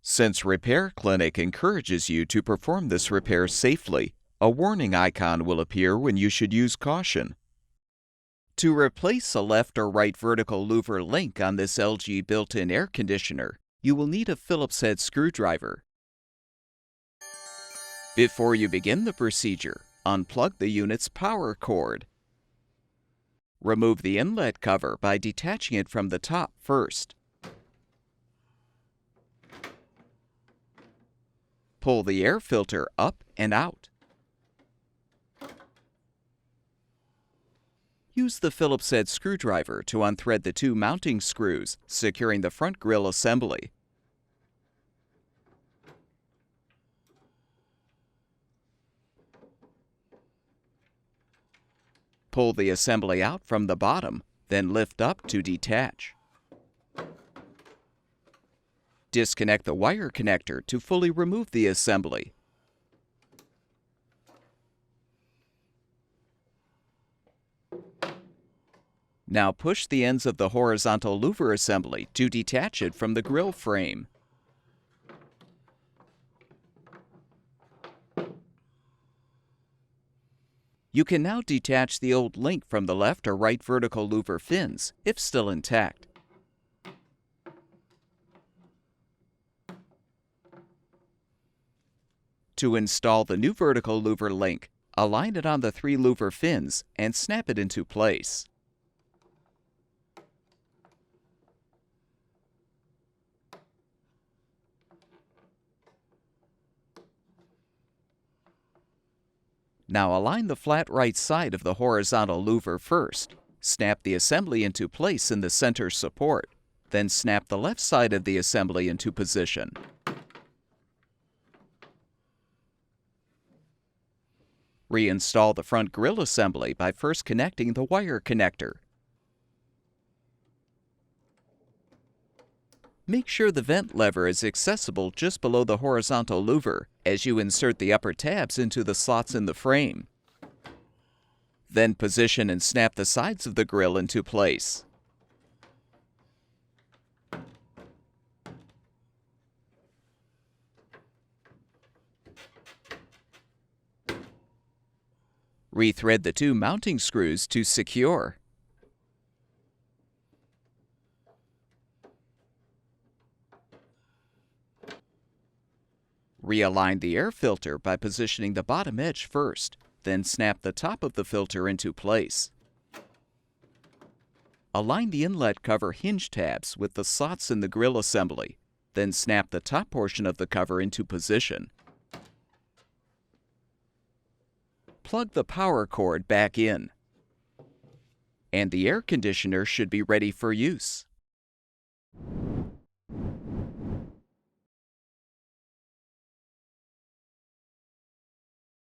Since Repair Clinic encourages you to perform this repair safely, a warning icon will appear when you should use caution. To replace a left or right vertical louver link on this LG built-in air conditioner, you will need a Phillips head screwdriver. Before you begin the procedure, unplug the unit's power cord. Remove the inlet cover by detaching it from the top first. Pull the air filter up and out. Use the Phillips head screwdriver to unthread the two mounting screws, securing the front grille assembly. Pull the assembly out from the bottom, then lift up to detach. Disconnect the wire connector to fully remove the assembly. Now push the ends of the horizontal louver assembly to detach it from the grille frame. You can now detach the old link from the left or right vertical louver fins, if still intact. To install the new vertical louver link, align it on the 3 louver fins and snap it into place. Now align the flat right side of the horizontal louver first. Snap the assembly into place in the center support. Then snap the left side of the assembly into position. Reinstall the front grille assembly by first connecting the wire connector. Make sure the vent lever is accessible just below the horizontal louver as you insert the upper tabs into the slots in the frame. Then position and snap the sides of the grille into place. Rethread the 2 mounting screws to secure. Realign the air filter by positioning the bottom edge first, then snap the top of the filter into place. Align the inlet cover hinge tabs with the slots in the grille assembly, then snap the top portion of the cover into position. Plug the power cord back in, and the air conditioner should be ready for use.